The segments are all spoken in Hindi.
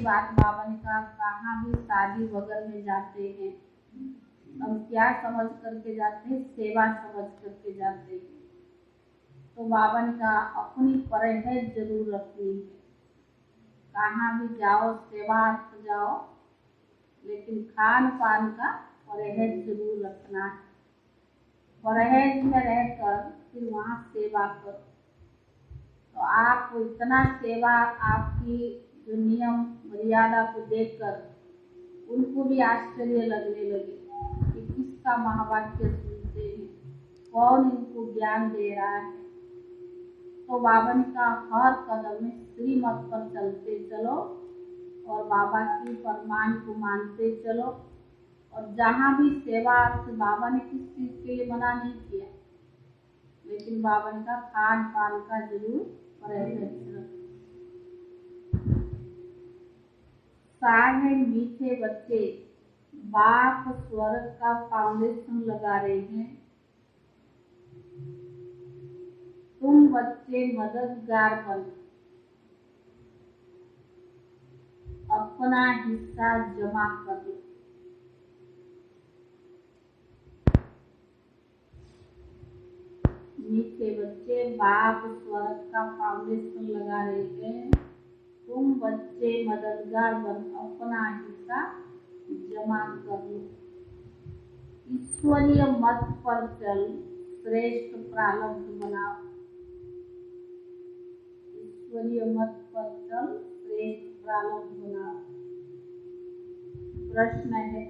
बात बाबा ने कहा, कहाँ भी शादी वगैरह में जाते हैं हम क्या समझ करके जाते हैं, सेवा समझ करके जाते हैं। तो बाबा ने कहा अपनी परहेज जरूर रखनी है, कहाँ भी जाओ सेवा तो जाओ, लेकिन खान पान का परहेज जरूर रखना है। परहेज में रहकर फिर वहाँ सेवा करो, तो आप इतना सेवा आपकी जो नियम मर्यादा को देखकर उनको भी आश्चर्य लगने लगे कि किसका महावाक्य सुनते हैं, कौन इनको ज्ञान दे रहा है। तो बाबा ने कहा हर कदम में श्रीमत पर चलते चलो और बाबा की फरमान को मानते चलो। और जहाँ भी सेवा आपसे, बाबा ने किस चीज के लिए मना नहीं किया, लेकिन बाबा ने कहा खान पान का जरूर परहेज रखो। सारे मीठे बच्चे बाप स्वर्ग का फाउंडेशन लगा रहे हैं, तुम बच्चे मददगार बन अपना हिस्सा जमा कर लो। मीठे बच्चे बाप स्वर्ग का फाउंडेशन लगा रहे हैं, तुम बच्चे मददगार बन अपना हिस्सा जमा कर लो। ईश्वरीय मत पर चल श्रेष्ठ प्रारब्ध बनाओ। ईश्वरीय मत पर चल श्रेष्ठ प्रारब्ध बनाओ। प्रश्न है,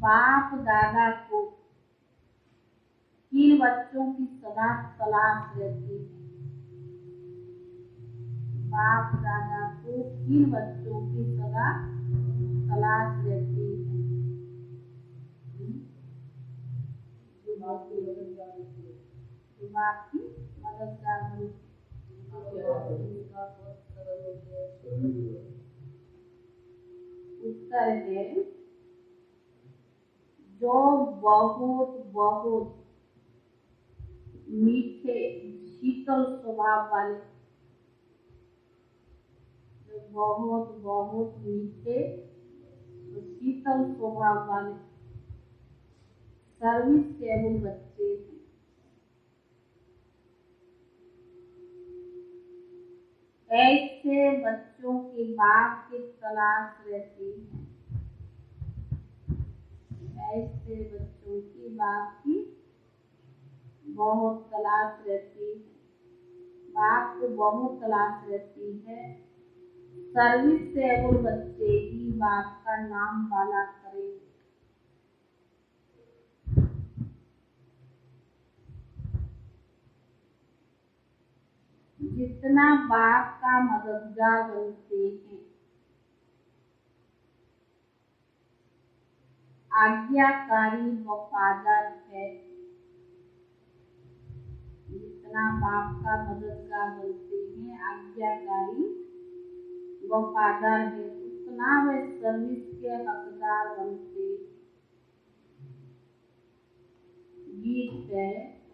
बाप दादा को किन बच्चों की सदा तलाश रहती है? बाप दादा को किन बच्चों की सदा तलाश रहती है? जो बाप की मददगार उत्तर है जो बहुत बहुत मीठे शीतल स्वभाव वाले, जो बहुत बहुत मीठे शीतल स्वभाव वाले सर्विसेबल बच्चे हैं। ऐसे बच्चों के बाप की तलाश रहती है। ऐसे बच्चों की बाप की बहुत तलाश रहती है, बाप को बहुत तलाश रहती है। सर्विसेबल बच्चे ही बाप का नाम वाला करेंगे। जितना बाप का मददगार बनते हैं, आज्ञाकारी वफादार है, जितना बाप का मददगार बनते हैं, आज्ञाकारी वफादार है, उतना वे सर्विस के हकदार बनते हैं। गीत है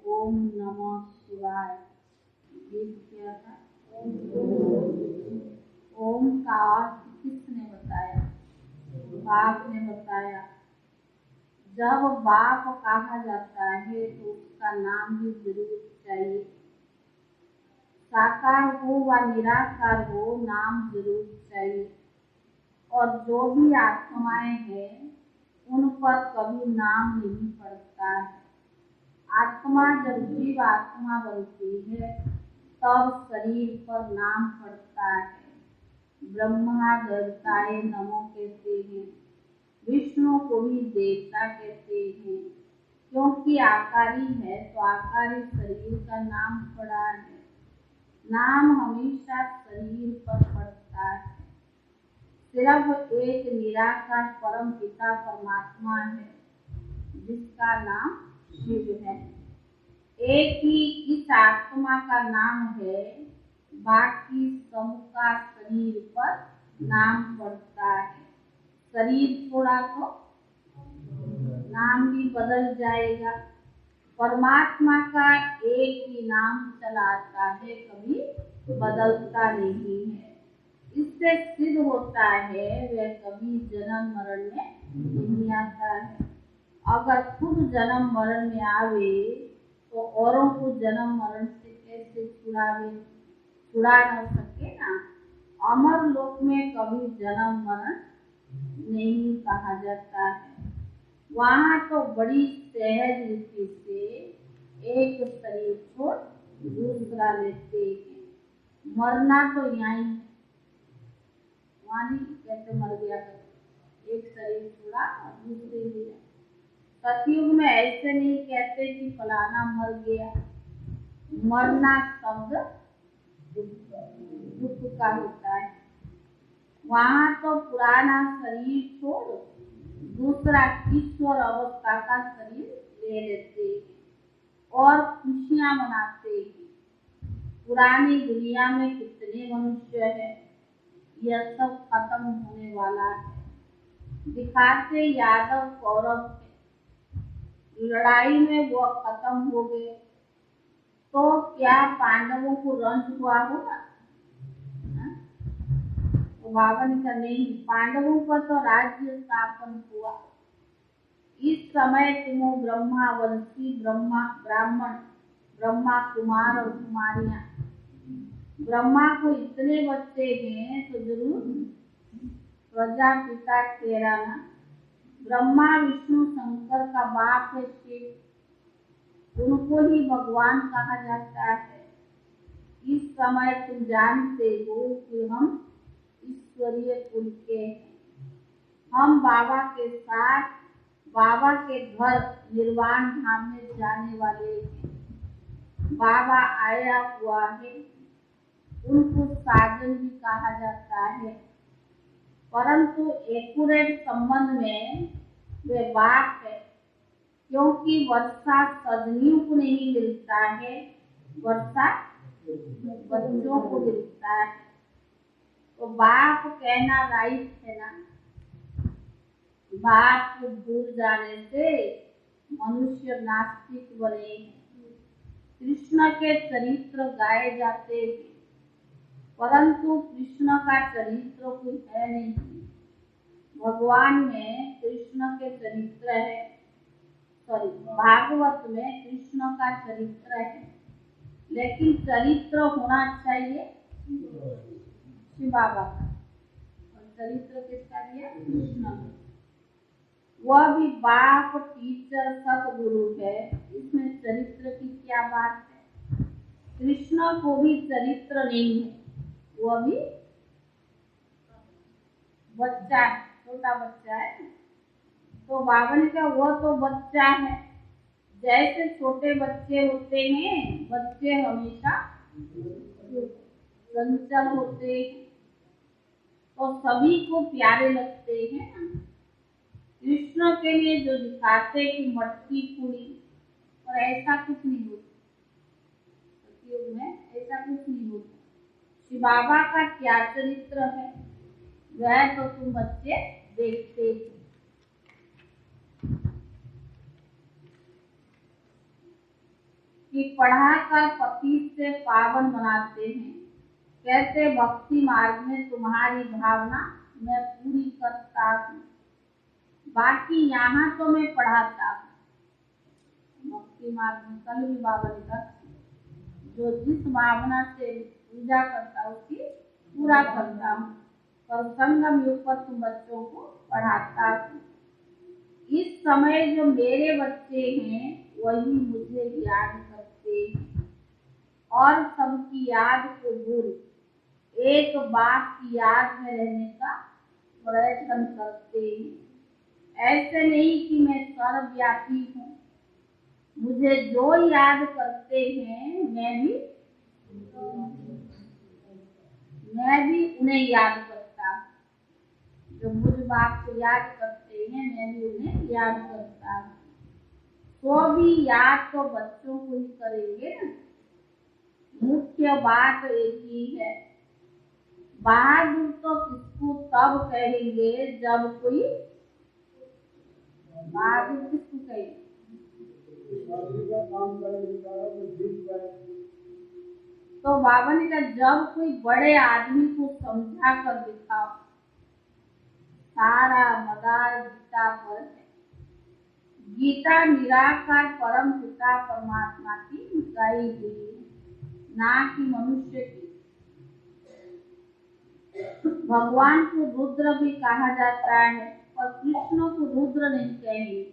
ओम नमः शिवाय। गीत क्या था? ओम का अर्थ किसने बताया? बाप ने बताया। जब बाप कहा जाता है तो उसका नाम भी जरूर चाहिए। साकार हो व निराकार हो, नाम जरूर चाहिए। और जो भी आत्माएं हैं उन पर कभी नाम नहीं पड़ता है। आत्मा जब जीव आत्मा बनती है तब शरीर पर नाम पड़ता है। ब्रह्मा देवताए नमो कहते हैं, विष्णु को भी देवता कहते हैं, क्योंकि आकारी है तो आकारी शरीर का नाम पड़ा है। नाम हमेशा शरीर पर पड़ता है। सिर्फ एक निराकार परम पिता परमात्मा है जिसका नाम शिव है। एक ही इस आत्मा का नाम है, बाकी सबका शरीर पर नाम पड़ता है। शरीर छोड़ा तो नाम भी बदल जाएगा। परमात्मा का एक ही नाम चलाता है, कभी बदलता नहीं है। जिससे सिद्ध होता है वह कभी जन्म मरण में नहीं आता है। अगर खुद जन्म मरण में आवे तो औरों को जन्म मरण से कैसे छुड़ा न सके ना। अमर लोक में कभी जन्म मरण नहीं कहा जाता है। वहाँ तो बड़ी सहज रीति से एक शरीर छोड़ दूसरा लेते हैं। मरना तो यहाँ ही है, वहाँ नहीं कैसे मर गया करते, एक शरीर छोड़ा और दूसरे लिया। सतयुग में ऐसे नहीं कहते कि फलाना मर गया। मरना शब्द दुख का होता है। वहाँ तो पुराना शरीर छोड़ दूसरा ईश्वर अवस्था का शरीर ले लेते हैं और खुशियाँ मनाते हैं। पुरानी दुनिया में कितने मनुष्य हैं, यह सब खत्म होने वाला है। दिखाते यादव कौरव थे, लड़ाई में वो खत्म हो गए तो क्या पांडवों को रंज हुआ होगा? तो बाबा ने कहा नहीं, पांडवों का तो राज्य स्थापन हुआ। इस समय तुम ब्रह्मा वंशी ब्राह्मण ब्रह्मा कुमार और कुमारियां, ब्रह्मा को इतने बच्चे हैं तो जरूर प्रजापिता कहलाना। ब्रह्मा विष्णु शंकर का बाप है शिव, उनको ही भगवान कहा जाता है। इस समय तुम जानते हो कि हम ईश्वरीय कुल के हैं। हम बाबा के साथ बाबा के घर निर्वाण धाम में जाने वाले हैं। बाबा आया हुआ है, उनको साजन भी कहा जाता है, परंतु एक्यूरेट संबंध में वे बाप है, क्योंकि वर्षा सजनियों को नहीं मिलता है, वर्षा बच्चों को मिलता है। तो बाप कहना राइट है ना। बाप को भूल जाने से मनुष्य नास्तिक बने। कृष्ण के चरित्र गाए जाते हैं, परंतु कृष्ण का चरित्र कोई है नहीं। भगवान में कृष्ण के चरित्र है, भागवत में कृष्ण का चरित्र है, लेकिन चरित्र होना चाहिए शिव बाबा का, और चरित्र किसका दिया? कृष्ण। वह भी बाप टीचर सतगुरु है, इसमें चरित्र की क्या बात है? कृष्ण को भी चरित्र नहीं है, वह भी बच्चा, छोटा बच्चा है। तो बाबा ने कहा वह तो बच्चा है, जैसे छोटे बच्चे होते हैं, बच्चे हमेशा चंचल होते हैं तो सभी को प्यारे लगते हैं। कृष्ण के लिए जो दिखाते कि मटकी फूली, और ऐसा कुछ नहीं होता, सतयुग में ऐसा कुछ नहीं होता। शिव बाबा का क्या चरित्र है वह तो तुम बच्चे देखते हो। कि पढ़ा कर पति से पावन बनाते हैं, कहते भक्ति मार्ग में तुम्हारी भावना मैं पूरी करता हूँ। बाकी यहाँ तो मैं पढ़ाता हूँ, भक्ति मार्ग में कल भी बाबा ने कहा जो जिस भावना से पूजा करता हूँ उसकी पूरा करता हूँ, पर संगम युग पर तुम बच्चों को पढ़ाता हूँ। इस समय जो मेरे बच्चे हैं वही मुझे याद करते हैं और सबकी याद को भूल एक बात की याद में रहने का प्रयत्न करते हैं। ऐसे नहीं कि मैं सर्वव्यापी हूँ, मुझे जो याद करते हैं मैं भी उन्हें याद करता हूँ। जो मुझ बाप को याद करते हैं मैं भी उन्हें याद करता हूँ। तो भी याद तो बच्चों को ही करेंगे ना। मुख्य बात एक ही है, बहादुर तो किसको तब कहेंगे जब कोई बहादुर किसको कहेंगे? तो बाबा ने कहा जब कोई बड़े आदमी को समझा उठाकर दिखाओ। सारा मदार गीता पर है। गीता निराकार परम पिता परमात्मा की गाई हुई है, ना कि मनुष्य की। भगवान को रुद्र भी कहा जाता है, और कृष्ण को रुद्र नहीं कहेंगे।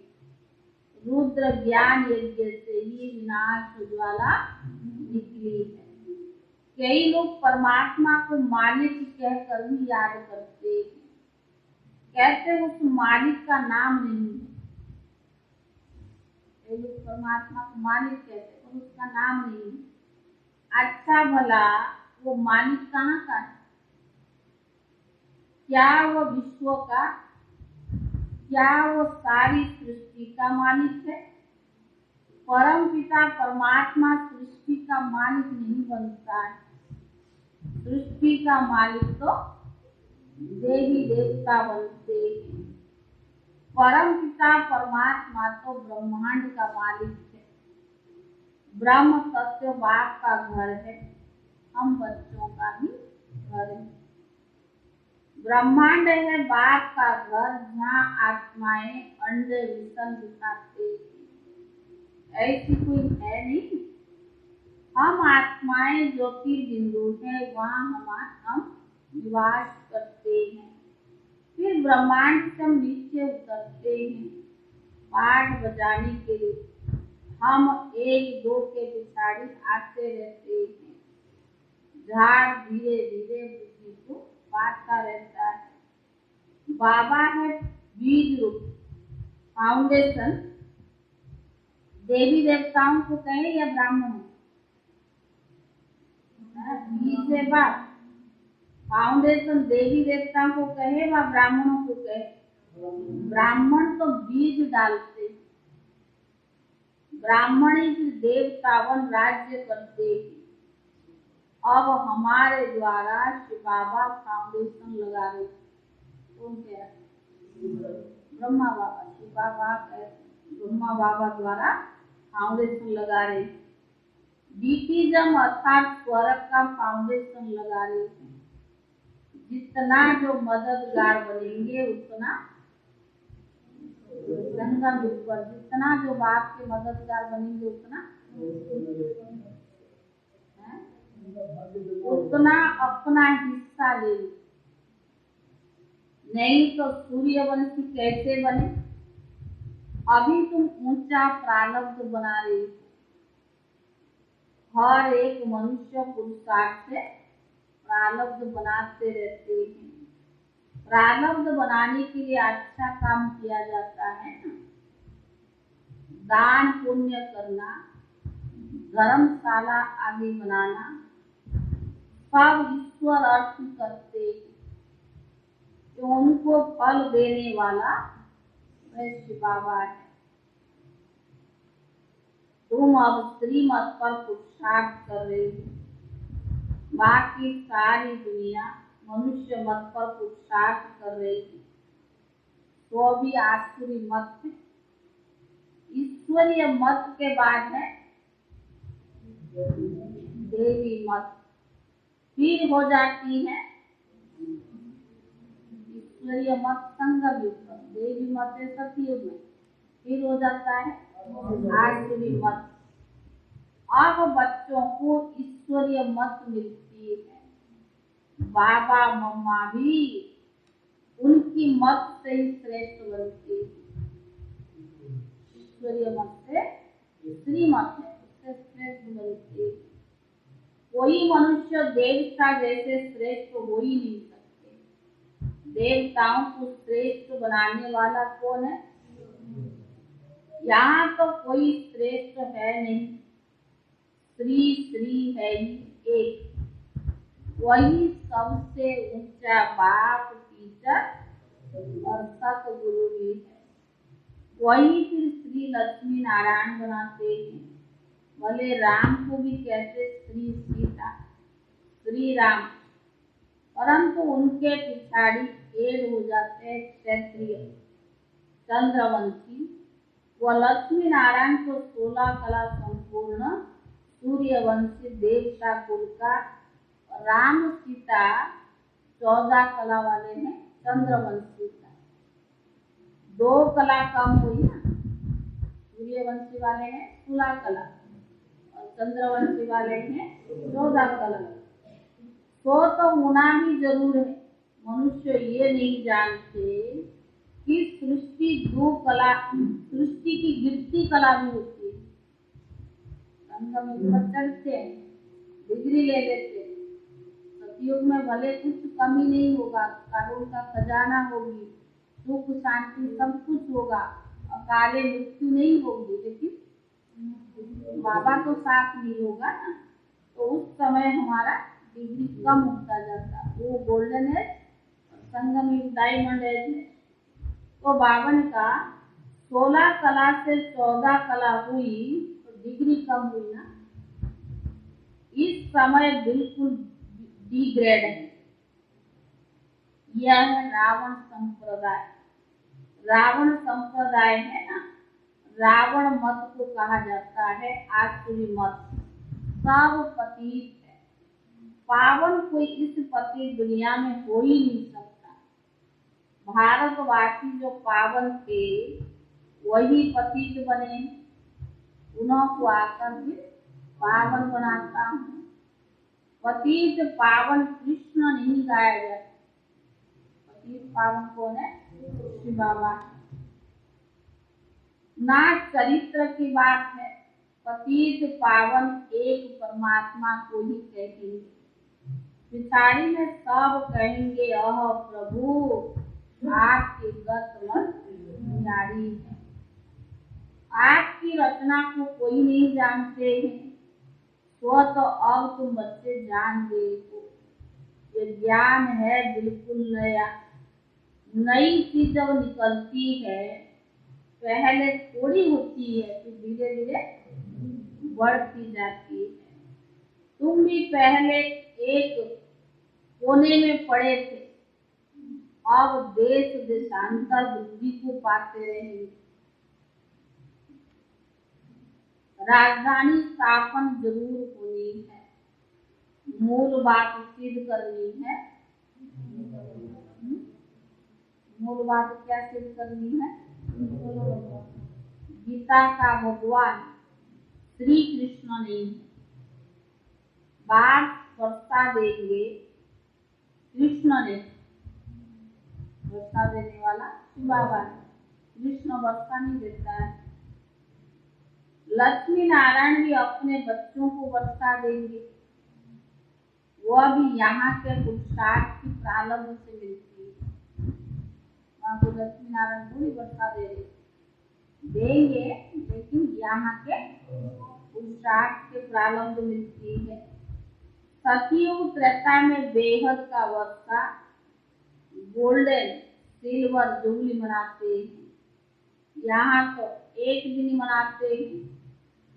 रुद्र ज्ञान यज्ञ से ही विनाश ज्वाला निकली है। कई लोग परमात्मा को मालिक कहकर भी याद करते हैं, कहते उस मालिक का नाम नहीं है। कई लोग परमात्मा को मालिक कहते और उसका नाम नहीं है। अच्छा भला वो मालिक कहाँ का है? क्या वो विश्व का, क्या वो सारी सृष्टि का मालिक है? परम पिता परमात्मा सृष्टि का मालिक नहीं बनता है। सृष्टि का मालिक तो देवी देवता बनते हैं। परम पिता परमात्मा तो ब्रह्मांड का मालिक है। ब्रह्म सत्य बाप का घर है, हम बच्चों का भी घर है। ब्रह्मांड है बाप का घर, जहाँ आत्माएं अंडे विसन दिखाते हैं। ऐसी कोई है नहीं। हम आत्माएं ज्योतिर्बिंदु है, वहाँ हम निवास करते हैं। फिर ब्रह्मांड से हम नीचे उतरते हैं पाठ बजाने के लिए। हम एक दो के पिछाड़ी आते रहते हैं। झाड़ धीरे धीरे बुद्धि को बांटता रहता है। बाबा है बीज रूप, फाउंडेशन। देवी देवताओं को कहे या ब्राह्मण? बीज है बाप। फाउंडेशन देवी देवताओं को कहे व ब्राह्मणों को कहे? ब्राह्मण तो बीज डालते, ब्राह्मण ही देवतावन राज्य करते। अब हमारे द्वारा शिव बाबा फाउंडेशन लगा रहे। कौन कह रहा? ब्रह्मा बाबा। शिव बाबा ब्रह्मा बाबा द्वारा फाउंडेशन लगा रहे। बीटीजम अर्थात स्वर्ग का फाउंडेशन लगा रहे हैं। जितना जो मददगार बनेंगे उतना संगम ऊपर, जितना जो बाप के मददगार बनेंगे उतना अपना हिस्सा ले। नहीं तो सूर्यवंशी कैसे बने? अभी तुम ऊंचा प्रारब्ध बना रहे हो। हर एक मनुष्य पुरुषार्थ से प्रारब्ध बनाते रहते हैं। प्रारब्ध बनाने के लिए अच्छा काम किया जाता है ना, दान पुण्य करना, धर्मशाला आदि बनाना, सब ईश्वर अर्थ करते हैं कि उनको फल देने वाला वैश्य बाबा है। तुम अब श्रीमत पर पुरुषार्थ कर रहे हो। बाकी सारी दुनिया मनुष्य मत पर पुरुषार्थ कर रही है, तो भी आसुरी मत है। ईश्वरीय मत के बाद है देवी मत, फिर हो जाती है ईश्वरीय मत संगम युग, देवी मत है सतयुग में, फिर हो जाता है आसुरी मत। अब बच्चों को ईश्वरीय मत मिलती है। बाबा मम्मा भी उनकी मत से ही श्रेष्ठ बनती है। ईश्वरीय मत से श्रीमत है, उससे श्रेष्ठ बनती है। कोई मनुष्य देवता जैसे श्रेष्ठ हो ही नहीं सकते। देवताओं को श्रेष्ठ बनाने वाला कौन है? यहाँ तो कोई श्रेष्ठ है नहीं, श्री श्री है ही एक। वही सबसे ऊंचा बाप टीचर और सतगुरु भी है। वही फिर श्री लक्ष्मी नारायण बनाते हैं। भले राम को भी कहते श्री सीता, श्री राम, परंतु उनके पिछाड़ी एक हो जाते हैं क्षत्रिय चंद्रवंशी। वह लक्ष्मी नारायण को 16 कला संपूर्ण सूर्यवंशी देवता कुल का, राम सीता 14 कला वाले हैं चंद्रवंशी का। 2 कला कम हुई ना, सूर्यवंशी वाले हैं 16 कला और चंद्रवंशी वाले हैं 14 कला। तो होना भी जरूर है। मनुष्य ये नहीं जानते कि सृष्टि 2 कला, सृष्टि की गिरती कला भी होती है। संगम पर चढ़ते हैं, डिग्री ले लेते हैं। सतयुग में भले कुछ कमी नहीं होगा, कानून का खजाना होगी, सुख शांति सब कुछ होगा, अकाले मृत्यु नहीं होगी, लेकिन बाबा तो साथ नहीं होगा ना, तो उस समय हमारा डिग्री कम होता जाता। वो गोल्डन एज, संगम युग डायमंड एज है। तो बावन का 16 कला से 14 कला हुई तो डिग्री कम हुई ना। इस समय बिल्कुल डिग्रेड है। यह है रावण संप्रदाय। रावण संप्रदाय है ना, रावण मत को कहा जाता है, आसुरी मत। सब पतित है, पावन कोई इस पति दुनिया में हो ही नहीं सकता। भारतवासी जो पावन थे वही पतित बने, उन्हों को आकर भी पावन बनाता हूँ। पतित पावन कृष्ण नहीं गाया जाता। पतित पावन कौन है? श्री बाबा। ना चरित्र की बात है, पतित पावन एक परमात्मा को ही कहेंगे। पिछाड़ी में सब कहेंगे अह प्रभु आपकी गत मत न्यारी है। आपकी रचना को कोई नहीं जानते हैं, तो अब तुम बच्चे जान गए हो। ये ज्ञान है बिल्कुल नया। नई चीज जब निकलती है पहले थोड़ी होती है, तो धीरे धीरे बढ़ती जाती है। तुम भी पहले एक कोने में पड़े थे, अब देश देशांतर बुद्धि को पाते रहेंगे। राजधानी स्थापन जरूर होनी है, मूल बात सिद्ध करनी है। मूल बात क्या सिद्ध करनी है? गीता का भगवान श्री कृष्ण ने बात वर्षा देंगे, कृष्ण ने वर्षा देने वाला बाबा, कृष्ण वर्षा नहीं देता है। लक्ष्मी नारायण भी अपने बच्चों को वर्षा देंगे, वह भी यहाँ के पुरुषार्थ की प्रारंभ से मिलती है। वहाँ को लक्ष्मी नारायण पूरी वर्षा दे रहे देंगे, लेकिन यहाँ के पुरुषार्थ के प्रारंभ मिलती है। सतयुग त्रेता में बेहद का वर्षा, गोल्डन सिल्वर जुबली मनाते हैं। यहाँ तो एक दिन मनाते हैं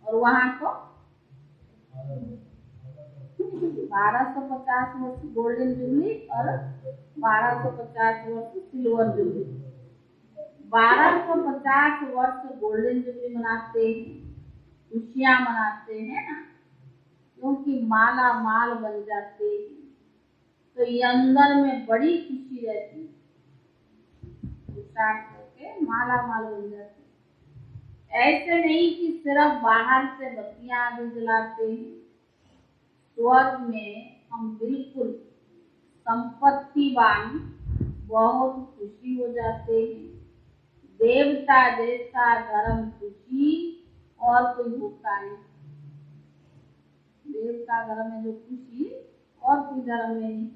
और वहाँ को 1250 वर्ष गोल्डन जुबली और 1250 वर्ष सिल्वर जुबली। 1250 वर्ष गोल्डन जुबली मनाते हैं, खुशियाँ मनाते हैं ना, क्योंकि माला माल बन जाते हैं, तो ये अंदर में बड़ी खुशी रहती है। करके माला माल बन जाते। ऐसे नहीं कि सिर्फ बाहर से बत्तियां आदि जलाते हैं। स्वर्ग में हम बिल्कुल संपत्तिवान, बहुत खुशी हो जाते हैं। देवता जैसा धर्म खुशी और कोई होता नहीं। देवता धर्म में जो खुशी और कोई धर्म में नहीं।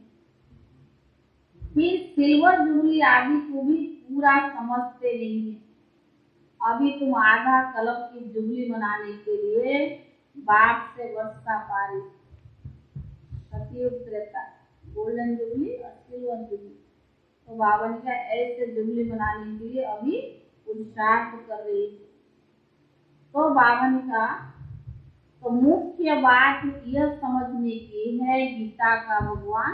फिर सिल्वर जुबली आदि को भी पूरा समझते नहीं है। अभी तुम आधा कलम की जुबली मनाने के लिए बाप से वर्षा पा रही। सतयुग त्रेता गोल्डन जुबली और सिल्वर जुबली, तो बाबा ने कहा ऐसे जुबली मनाने के लिए अभी पुरुषार्थ कर रही है। तो बाबा ने कहा तो मुख्य बात यह समझने की है, गीता का भगवान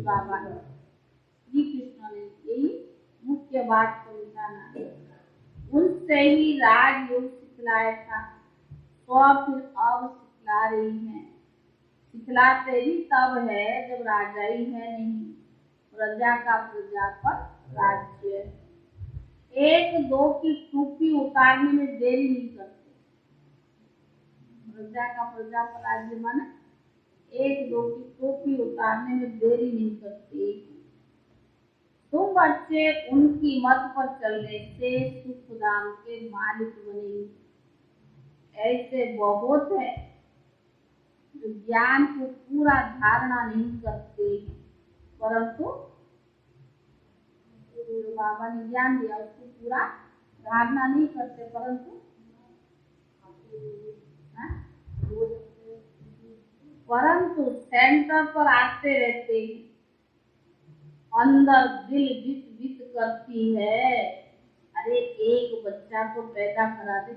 बाबा श्री कृष्ण ने यही मुख्य बात समझाना है। उनसे ही राजयोग सिखलाया था, तो फिर अब सिखला रही है। सिखलाते भी तब है जब राजा ही है नहीं, प्रजा का प्रजा पर राज्य। एक दो की टोपी उतारने में देरी नहीं करते। प्रजा का प्रजा पर राज्य माने एक दो की टोपी उतारने में देरी नहीं करते। तुम बच्चे उनकी मत पर चलने से सुख धाम के मालिक बनेंगे। ऐसे बहुत है जो ज्ञान को पूरा धारणा नहीं करते, परंतु बाबा ने ज्ञान दिया उसको पूरा धारणा नहीं करते, परंतु सेंटर पर आते रहते हैं। अंदर दिल बित बित करती है, अरे एक बच्चा को पैदा करा दे।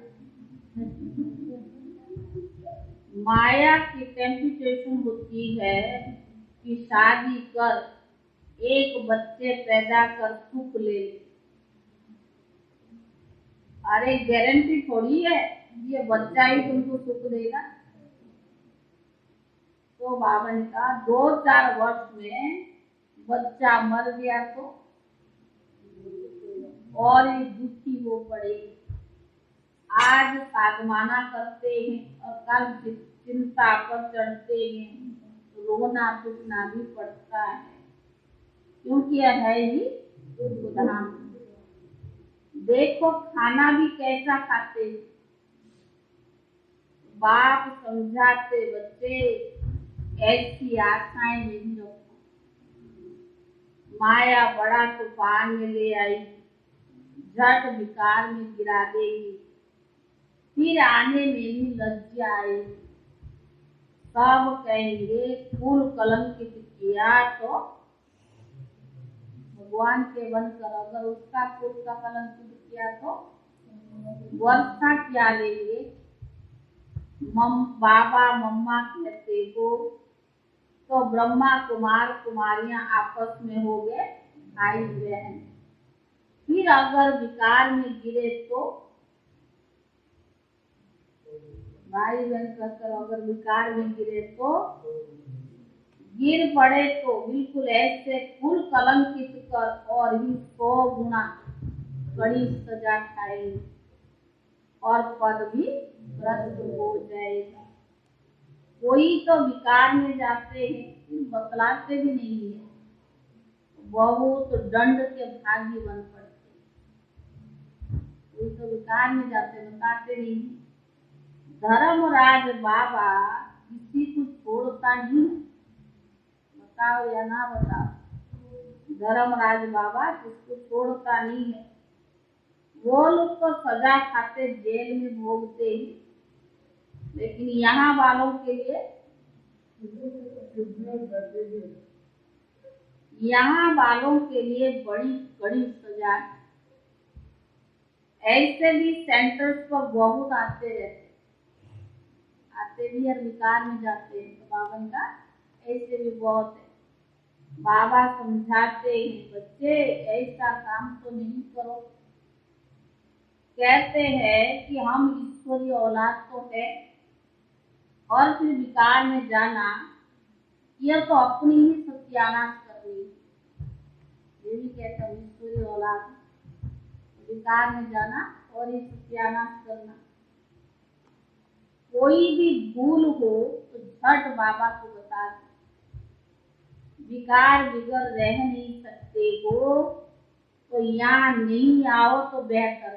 माया की टेम्पटेशन होती है कि शादी कर एक बच्चे पैदा कर सुख ले। अरे गारंटी थोड़ी है ये बच्चा ही तुमको सुख देगा। तो बाबा ने कहा 2-4 वर्ष में बच्चा मर गया तो और ही दुखी हो पड़े। आज साधमाना करते हैं और कल चिंता पर चढ़ते हैं, रोना टूटना भी पड़ता है, क्योंकि यह है ही उदाहरण। देखो खाना भी कैसा खाते, बाप समझाते बच्चे ऐसी आशाएं नहीं रखो। माया बड़ा तूफान में ले आई, झट विकार में गिरा देगी, फिर आने में भी लज्जा आएगी। सब कहेंगे फूल कलंकित किया तो भगवान के बनकर, अगर उसका फूल का कलंकित किया तो वर्षा क्या लेंगे। बाबा मम्मा कहते हो तो ब्रह्मा कुमार कुमारियां आपस में हो गए भाई बहन। फिर अगर विकार में गिरे तो भाई बहन कहकर अगर विकार में गिरे तो गिर पड़े तो बिल्कुल ऐसे फूल कलंकित कर और ही 100 गुना कड़ी सजा खाएंगे और पद भी भ्रष्ट हो जाएगा। कोई तो विकार में जाते हैं बतलाते भी नहीं है, बहुत दंड के भागी बन पड़ते। कोई तो विकार में जाते बताते नहीं। धर्मराज बाबा किसी को छोड़ता नहीं, बताओ या ना बताओ। धर्मराज बाबा किसको छोड़ता नहीं है। वो लोग तो सजा खाते जेल में भोगते ही, लेकिन यहाँ वालों के लिए बड़ी बड़ी सजा। ऐसे भी सेंटर्स पर बहुत आते रहते, आते भी और विकार में जाते हैं। तो बाबा का ऐसे भी बहुत है। बाबा समझाते हैं बच्चे ऐसा काम तो नहीं करो। कहते हैं कि हम ईश्वरीय औलाद तो है और फिर विकार में जाना यह तो अपनी ही सत्यानाश करनी। ये भी कहते हैं ईश्वरीय औलाद, विकार में जाना और ही सत्यानाश करना। कोई भी भूल हो तो झट बाबा को बता दो। विकार बिगड़ रह नहीं सकते हो तो यहाँ नहीं आओ तो बेहतर।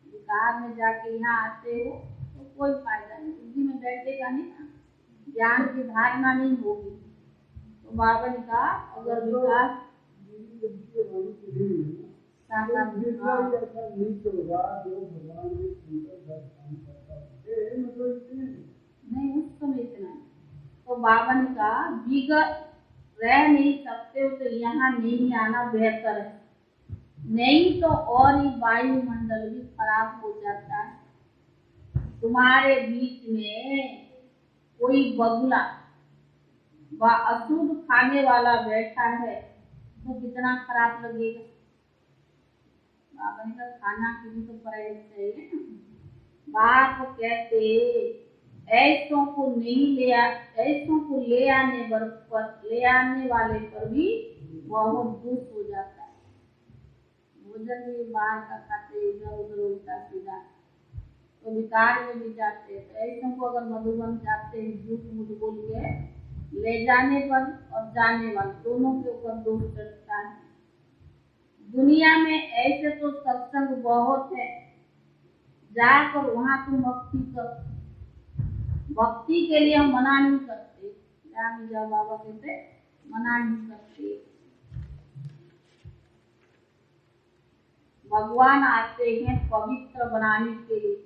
विकार में जाके यहाँ आते हो तो कोई फायदा नहीं, बुद्धि में बैठेगा नहीं ना, ज्ञान की धारणा नहीं होगी। तो बाबा ने कहा अगर विकार नहीं उस समय इतना। तो बाबा ने कहा बिगड़ रह नहीं सकते हो तो यहाँ नहीं आना बेहतर है, नहीं तो और ही वायुमंडल भी खराब हो जाता है। तुम्हारे बीच में कोई बगुला व अशुद्ध खाने वाला बैठा है तो कितना खराब लगेगा। बाबा ने कहा खाना की भी तो परहेज चाहिए ना। बाप कहते ऐसों को ले आने वाले पर भी बहुत दुख हो जाता है। भोजन भी बाहर का खाते, इधर उधर उल्टा सीधा, तो विकार में भी जाते हैं। तो ऐसों को अगर मधुबन जाते हैं झूठ मूठ बोल के, ले जाने पर और जाने वाले दोनों के ऊपर दोष चढ़ता है। दुनिया में ऐसे तो सत्संग बहुत है, जाकर वहां तुम भक्ति कर। भक्ति के लिए हम मना नहीं करते, जा बाबा कहते मना नहीं करते। भगवान आते हैं पवित्र बनाने के लिए,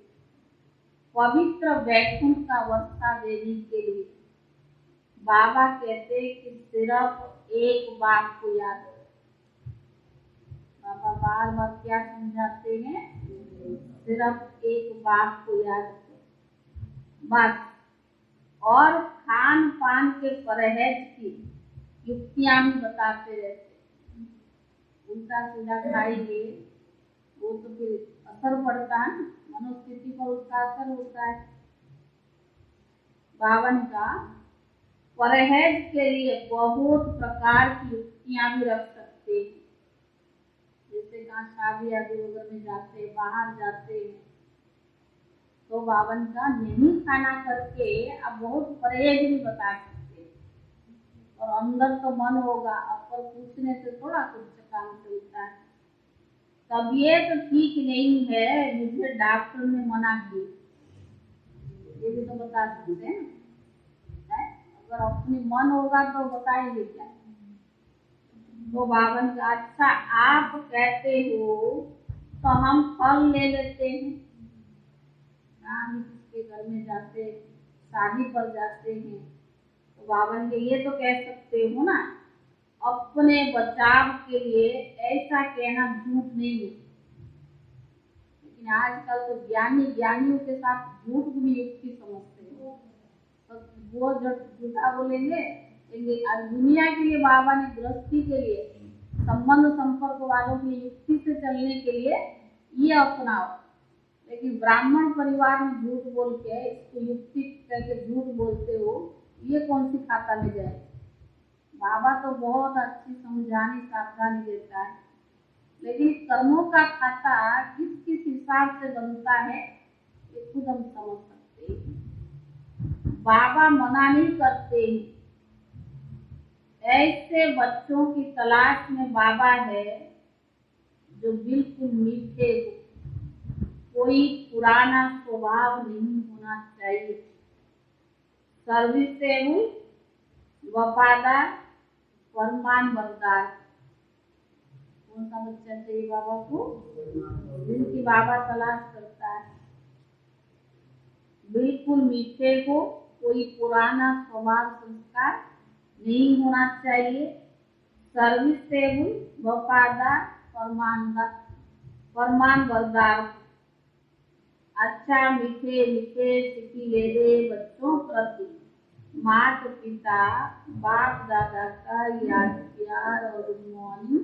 पवित्र वैकुंठ का अवस्था देने के लिए। बाबा कहते कि सिर्फ एक बात को याद रखो। बाबा बार बार क्या समझाते हैं? सिर्फ एक बात को याद रखो बस। और खान पान के परहेज की युक्तियां भी बताते रहते। उल्टा सीधा खाएंगे वो तो फिर असर पड़ता है, मनोस्थिति पर उसका असर होता है। बावन का परहेज के लिए बहुत प्रकार की युक्तियां भी रख सकते हैं। जैसे कहाँ शादी आदि वगैरह में जाते, बाहर जाते, तो बावन का नहीं खाना करके आप बहुत परहेज भी बता सकते। और अंदर तो मन होगा, पर पूछने से थोड़ा कुछ काम चलता है। तबीयत ठीक नहीं है, मुझे डॉक्टर ने मना किया, ये भी तो बता सकते हैं। अगर अपनी मन होगा तो बताएंगे क्या? तो बावन का अच्छा आप कहते हो तो हम फल ले लेते हैं। हम किसके घर में जाते, शादी पर जाते हैं, तो बावन के ये तो कह सकते हो ना, अपने बचाव के लिए ऐसा कहना झूठ नहीं है। लेकिन आजकल तो ज्ञानियों के साथ झूठ भी युक्ति समझते हैं। तो वो झूठा बोलेंगे। दुनिया के लिए बाबा ने गृहस्थी के लिए, संबंध संपर्क वालों की युक्ति से चलने के लिए ये अपनाओ। लेकिन ब्राह्मण परिवार में झूठ बोल के इसको युक्ति करके झूठ बोलते हो, ये कौन सी खाता में जाए? बाबा तो बहुत अच्छी समझानी सावधानी देता है, लेकिन कर्मों का खाता किस किस हिसाब से बनता है ये खुद हम समझ सकते हैं। बाबा मना नहीं करते। ऐसे बच्चों की तलाश में बाबा है जो बिल्कुल मीठे हो, कोई पुराना स्वभाव नहीं होना चाहिए, सर्विसेबल, वफादार, फरमान बरदार। कौन सा बच्चा चाहिए बाबा को? जिनकी बाबा तलाश करता है। बिल्कुल मीठे को, कोई पुराना स्वभाव संस्कार नहीं होना चाहिए, सर्विसेबल, वफादार, फरमान बरदार। अच्छा मीठे मीठे सिखिलेरे बच्चों प्रति माता पिता बाप दादा का याद प्यार और मौनी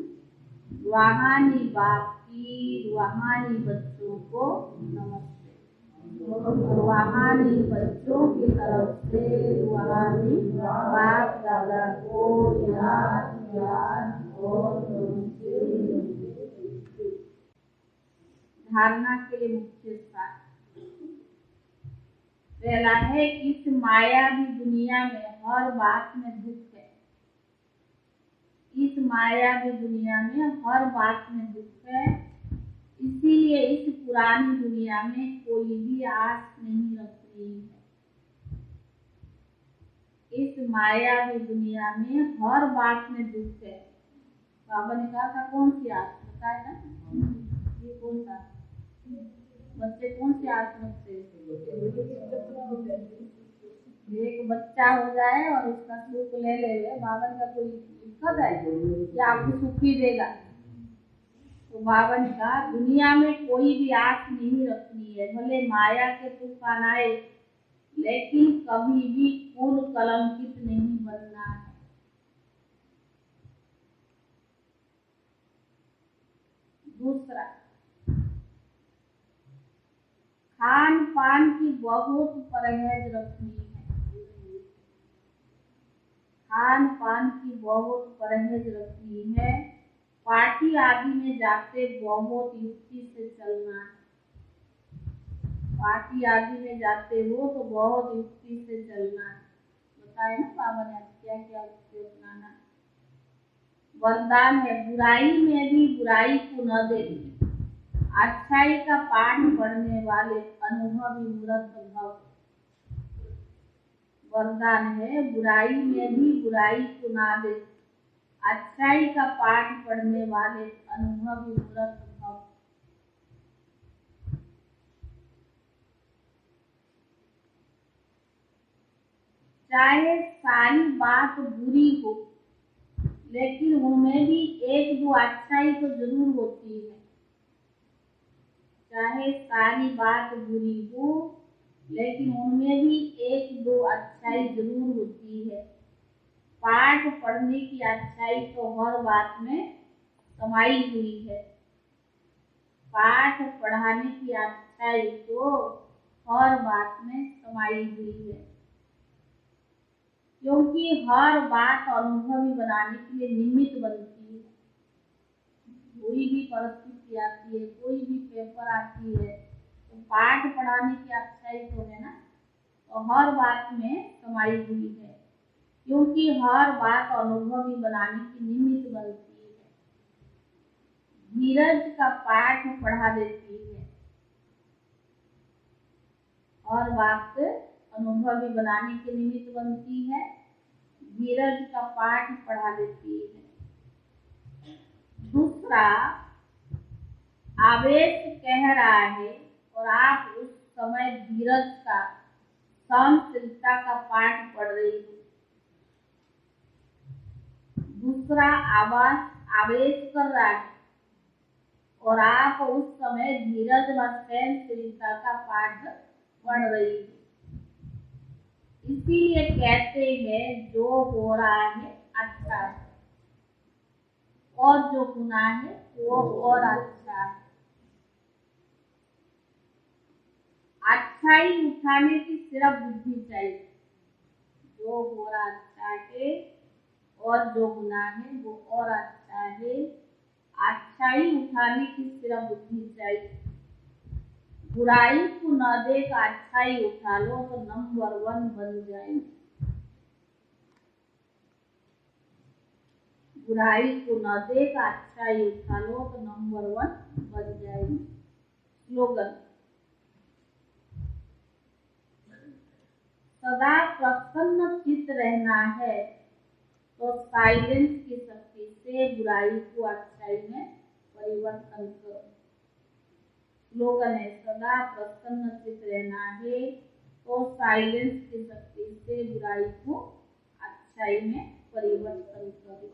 रूहानी बाप की, रूहानी बच्चों को नमस्ते। रूहानी बच्चों की तरफ से रूहानी बाप दादा को याद प्यार और धारणा के लिए मुख्य स्थान। पहला है इस मायावी दुनिया में हर बात में दुख है। इस मायावी दुनिया में हर बात में दुख है, इसीलिए इस पुरानी दुनिया में कोई भी आस नहीं रखनी है। इस मायावी दुनिया में हर बात में दुख है। बाबा ने कहा था कौन सी आस बताया था? ये कौन सा बच्चे कौन सी आस रखते? एक बच्चा हो जाए और उसका सुख ले ले, बाबा का कोई दिक्कत है कि आपको सुख ही देगा? तो बाबा ने कहा दुनिया में कोई भी आस नहीं रखनी है, भले माया के तूफान आए, लेकिन कभी भी कुल कलंकित नहीं बनना है। दूसरा, खान पान की बहुत परहेज रखनी है। खान पान की बहुत परहेज रखनी है। पार्टी आदि में जाते बहुत युक्ति से चलना है। पार्टी आदि में जाते हो तो बहुत युक्ति से चलना है। बताए ना बाबा ने क्या क्या युक्ति अपनाना। वरदान है, बुराई में भी बुराई को न देती, अच्छाई का पाठ पढ़ने वाले अनुभवी मूर्त भव। वरदान है, बुराई में भी बुराई को ना दे, अच्छाई का पाठ पढ़ने वाले अनुभवी मूर्त भव। चाहे सारी बात बुरी हो, लेकिन उनमें भी एक दो अच्छाई तो जरूर होती है। चाहे सारी बात बुरी हो, लेकिन उनमें भी एक दो अच्छाई जरूर होती है। पाठ पढ़ने की अच्छाई तो हर बात में समाई हुई है। पाठ पढ़ाने की अच्छाई तो हर बात में समाई हुई है, क्योंकि हर बात अनुभवी बनाने के लिए निमित्त बनती है। कोई भी परिस्थिति आती है, कोई भी पेपर आती है, तो पाठ पढ़ाने की अच्छाई तो है ना, तो हर बात में समाई हुई है, क्योंकि हर बात अनुभवी बनाने की निमित्त बनती है। धीरज का पाठ पढ़ा देती है। हर बात अनुभवी बनाने के निमित्त बनती है, धीरज का पाठ पढ़ा देती है। दूसरा, आवेश कह रहा है और आप उस समय धीरज का, सहनशीलता का पाठ पढ़ रही हो। दूसरा आवेश कर रहा है और आप उस समय धीरज व सहनशीलता का पाठ पढ़ रही हो। इसीलिए कहते हैं, जो हो रहा है अच्छा है और जो गुनाह है वो और अच्छा है। अच्छाई उठाने की सिर्फ बुद्धि चाहिए। जो हो रहा अच्छा है और जो गुनाह है वो और अच्छा है। अच्छाई उठाने की सिर्फ बुद्धि चाहिए। बुराई को न देख अच्छाई उठा लो तो नंबर 1 बन जाएगी। बुराई को न देख अच्छाई उठा लो तो नंबर 1 बन जाएगी। स्लोगन, सदा प्रसन्न चित्त रहना है तो साइलेंस की शक्ति से बुराई को अच्छाई में परिवर्तन करो। स्लोगन है, सदा प्रसन्न चित्त रहना है तो साइलेंस की शक्ति से बुराई को अच्छाई में परिवर्तन करो।